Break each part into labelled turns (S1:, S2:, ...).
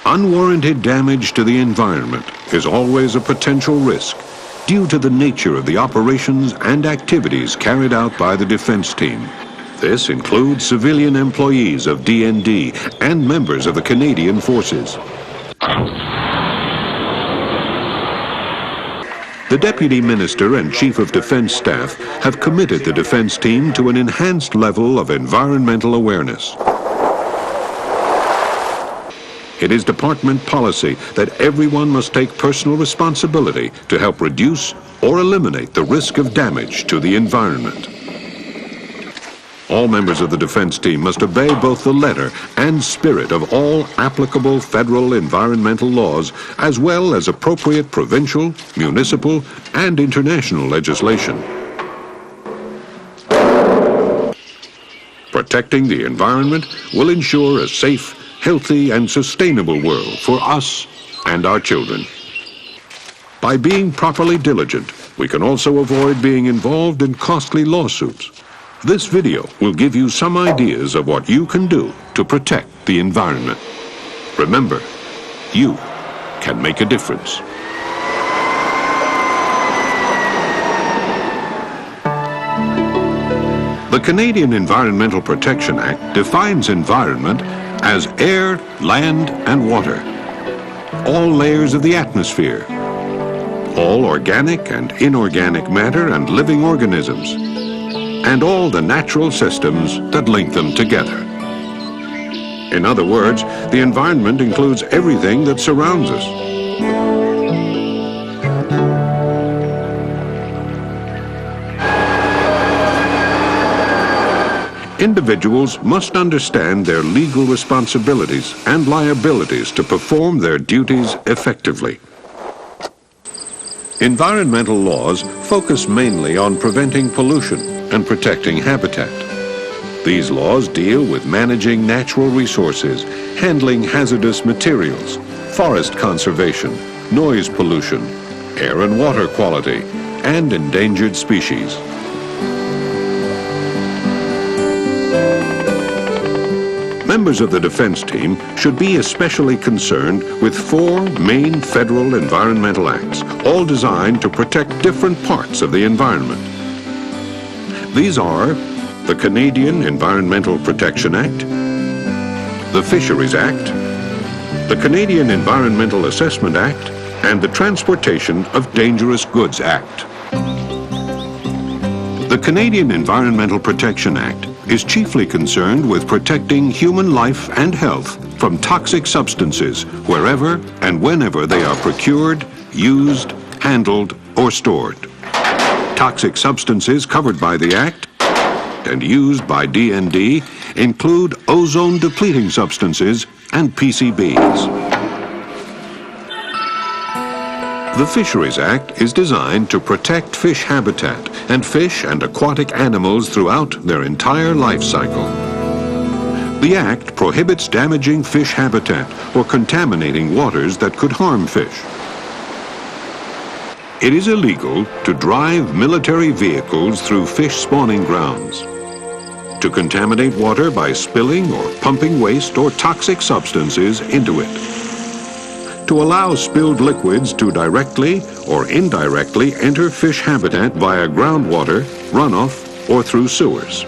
S1: Unwarranted damage to the environment is always a potential risk due to the nature of the operations and activities carried out by the defense team. This includes civilian employees of DND and members of the Canadian Forces. The Deputy Minister and Chief of Defense Staff have committed the defense team to an enhanced level of environmental awareness. It is department policy that everyone must take personal responsibility to help reduce or eliminate the risk of damage to the environment. All members of the defense team must obey both the letter and spirit of all applicable federal environmental laws, as well as appropriate provincial, municipal, and international legislation. Protecting the environment will ensure a safe, healthy, and sustainable world for us and our children. By being properly diligent, we can also avoid being involved in costly lawsuits. This video will give you some ideas of what you can do to protect the environment. Remember, you can make a difference. The Canadian Environmental Protection Act defines environment as air, land, and water, all layers of the atmosphere, all organic and inorganic matter and living organisms, and all the natural systems that link them together. In other words, the environment includes everything that surrounds us. Individuals must understand their legal responsibilities and liabilities to perform their duties effectively. Environmental laws focus mainly on preventing pollution and protecting habitat. These laws deal with managing natural resources, handling hazardous materials, forest conservation, noise pollution, air and water quality, and endangered species. Members of the defense team should be especially concerned with 4 main federal environmental acts, all designed to protect different parts of the environment. These are the Canadian Environmental Protection Act, the Fisheries Act, the Canadian Environmental Assessment Act, and the Transportation of Dangerous Goods Act. The Canadian Environmental Protection Act is chiefly concerned with protecting human life and health from toxic substances wherever and whenever they are procured, used, handled, or stored. Toxic substances covered by the Act and used by DND include ozone-depleting substances and PCBs. The Fisheries Act is designed to protect fish habitat and fish and aquatic animals throughout their entire life cycle. The Act prohibits damaging fish habitat or contaminating waters that could harm fish. It is illegal to drive military vehicles through fish spawning grounds, to contaminate water by spilling or pumping waste or toxic substances into it, to allow spilled liquids to directly or indirectly enter fish habitat via groundwater, runoff, or through sewers.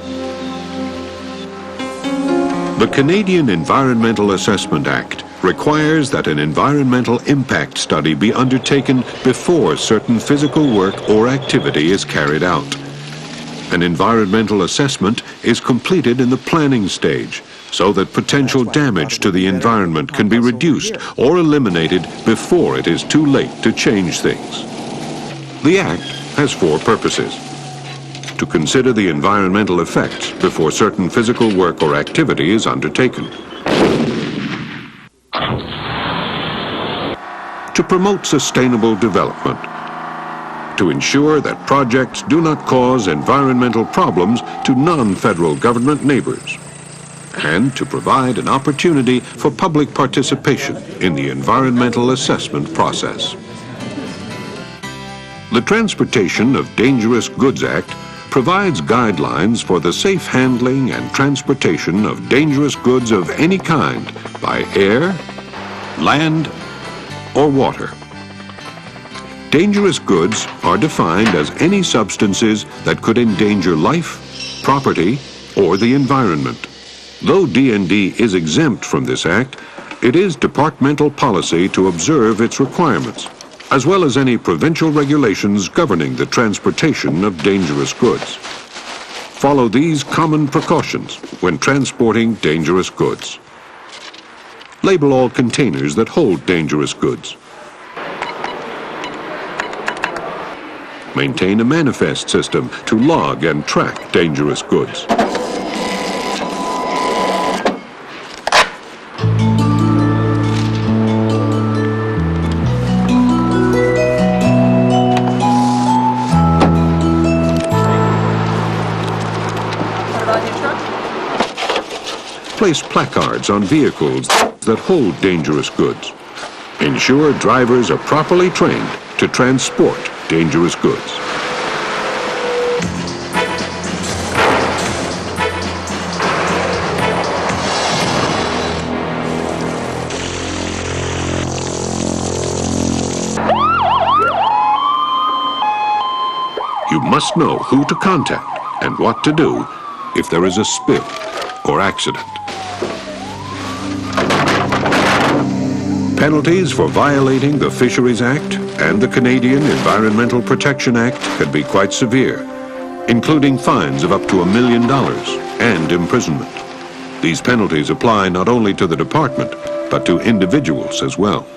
S1: The Canadian Environmental Assessment Act requires that an environmental impact study be undertaken before certain physical work or activity is carried out. An environmental assessment is completed in the planning stage, so that potential damage to the environment can be reduced or eliminated before it is too late to change things. The Act has 4 purposes: to consider the environmental effects before certain physical work or activity is undertaken, to promote sustainable development, to ensure that projects do not cause environmental problems to non-federal government neighbors, and to provide an opportunity for public participation in the environmental assessment process. The Transportation of Dangerous Goods Act provides guidelines for the safe handling and transportation of dangerous goods of any kind by air, land, or water. Dangerous goods are defined as any substances that could endanger life, property, or the environment. Though D&D is exempt from this act, it is departmental policy to observe its requirements, as well as any provincial regulations governing the transportation of dangerous goods. Follow these common precautions when transporting dangerous goods. Label all containers that hold dangerous goods. Maintain a manifest system to log and track dangerous goods. Place placards on vehicles that hold dangerous goods. Ensure drivers are properly trained to transport dangerous goods. You must know who to contact and what to do if there is a spill or accident. Penalties for violating the Fisheries Act and the Canadian Environmental Protection Act can be quite severe, including fines of up to $1 million and imprisonment. These penalties apply not only to the department, but to individuals as well.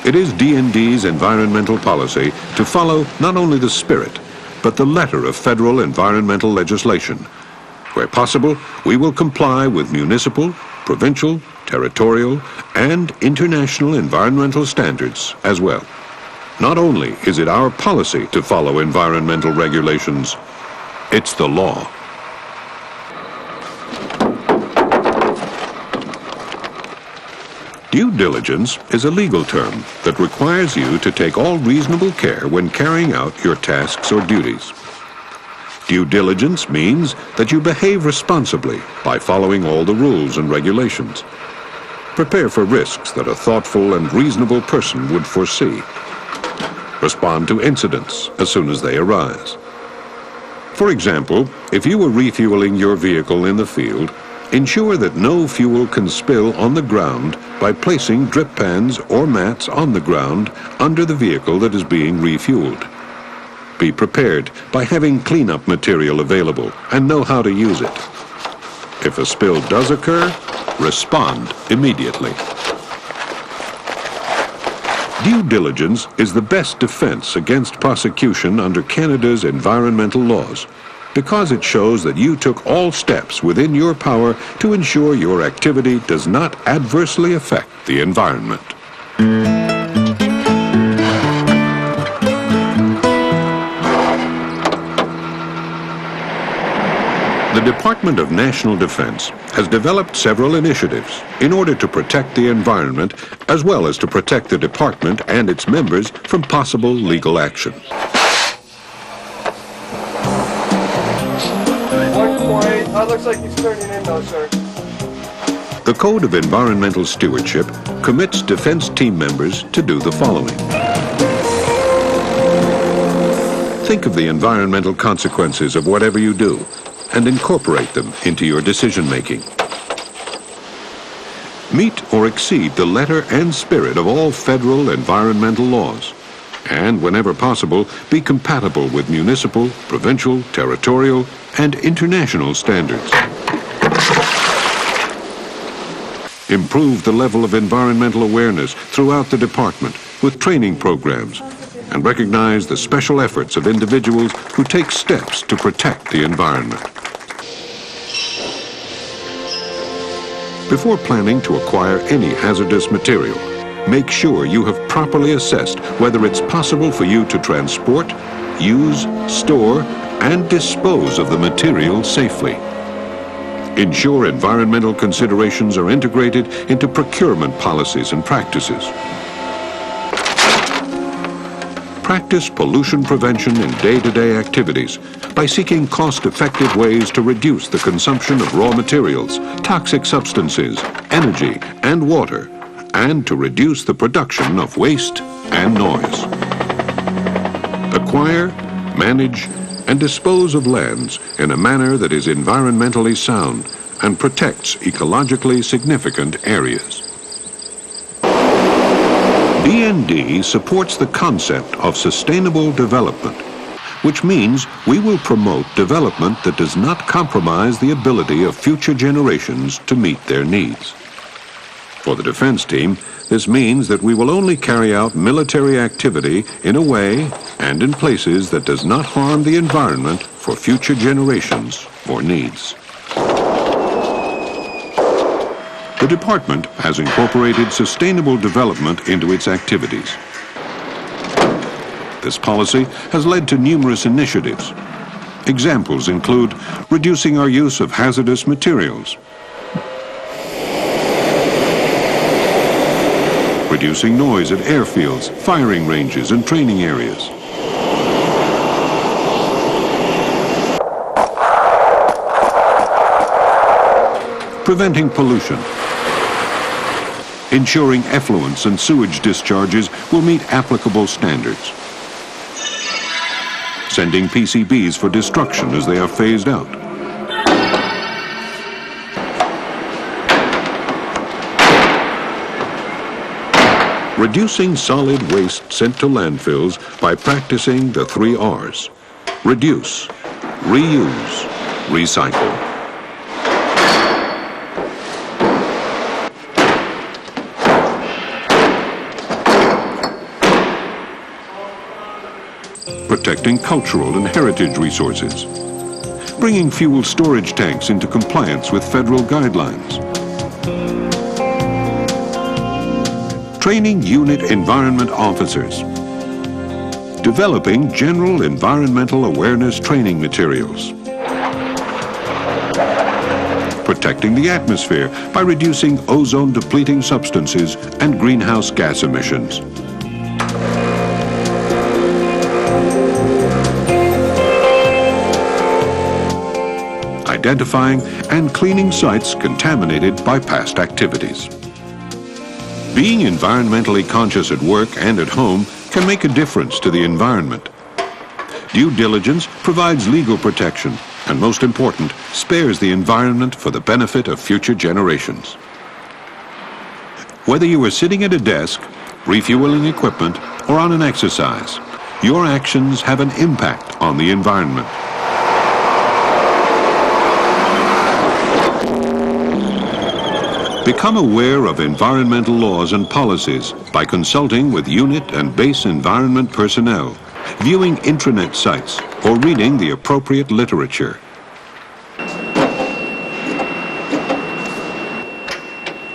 S1: It is D&D's environmental policy to follow not only the spirit, but the letter of federal environmental legislation. Where possible, we will comply with municipal, provincial, territorial, and international environmental standards as well. Not only is it our policy to follow environmental regulations, it's the law. Due diligence is a legal term that requires you to take all reasonable care when carrying out your tasks or duties. Due diligence means that you behave responsibly by following all the rules and regulations. Prepare for risks that a thoughtful and reasonable person would foresee. Respond to incidents as soon as they arise. For example, if you were refueling your vehicle in the field, ensure that no fuel can spill on the ground by placing drip pans or mats on the ground under the vehicle that is being refueled. Be prepared by having cleanup material available and know how to use it. If a spill does occur, respond immediately. Due diligence is the best defense against prosecution under Canada's environmental laws, because it shows that you took all steps within your power to ensure your activity does not adversely affect the environment. The Department of National Defense has developed several initiatives in order to protect the environment as well as to protect the department and its members from possible legal action.
S2: 1 point. Looks like he's turning in though, sir.
S1: The Code of Environmental Stewardship commits defense team members to do the following. Think of the environmental consequences of whatever you do and incorporate them into your decision-making. Meet or exceed the letter and spirit of all federal environmental laws, and whenever possible, be compatible with municipal, provincial, territorial, and international standards. Improve the level of environmental awareness throughout the department with training programs, and recognize the special efforts of individuals who take steps to protect the environment. Before planning to acquire any hazardous material, make sure you have properly assessed whether it's possible for you to transport, use, store, and dispose of the material safely. Ensure environmental considerations are integrated into procurement policies and practices. Practice pollution prevention in day-to-day activities by seeking cost-effective ways to reduce the consumption of raw materials, toxic substances, energy, and water, and to reduce the production of waste and noise. Acquire, manage, and dispose of lands in a manner that is environmentally sound and protects ecologically significant areas. DND supports the concept of sustainable development, which means we will promote development that does not compromise the ability of future generations to meet their needs. For the defense team, this means that we will only carry out military activity in a way and in places that does not harm the environment for future generations or needs. The department has incorporated sustainable development into its activities. This policy has led to numerous initiatives. Examples include reducing our use of hazardous materials, reducing noise at airfields, firing ranges, and training areas, preventing pollution, ensuring effluents and sewage discharges will meet applicable standards, sending PCBs for destruction as they are phased out, reducing solid waste sent to landfills by practicing the 3 R's: reduce, reuse, recycle. Protecting cultural and heritage resources, bringing fuel storage tanks into compliance with federal guidelines, training unit environment officers, developing general environmental awareness training materials, protecting the atmosphere by reducing ozone-depleting substances and greenhouse gas emissions, identifying and cleaning sites contaminated by past activities. Being environmentally conscious at work and at home can make a difference to the environment. Due diligence provides legal protection and, most important, spares the environment for the benefit of future generations. Whether you are sitting at a desk, refueling equipment, or on an exercise, your actions have an impact on the environment. Become aware of environmental laws and policies by consulting with unit and base environment personnel, viewing intranet sites, or reading the appropriate literature.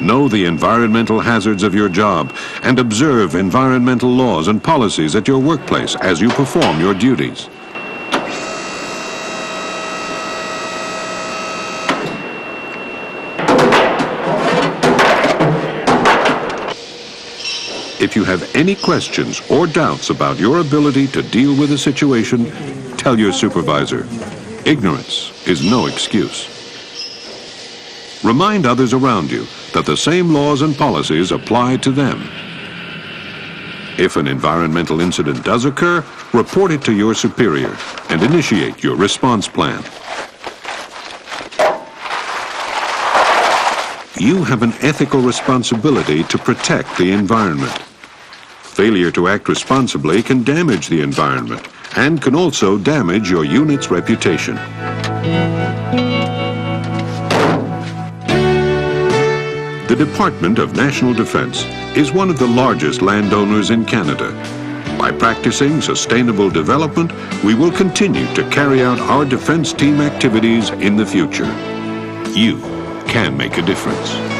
S1: Know the environmental hazards of your job and observe environmental laws and policies at your workplace as you perform your duties. If you have any questions or doubts about your ability to deal with a situation, tell your supervisor. Ignorance is no excuse. Remind others around you that the same laws and policies apply to them. If an environmental incident does occur, report it to your superior and initiate your response plan. You have an ethical responsibility to protect the environment. Failure to act responsibly can damage the environment and can also damage your unit's reputation. The Department of National Defense is one of the largest landowners in Canada. By practicing sustainable development, we will continue to carry out our defense team activities in the future. You can make a difference.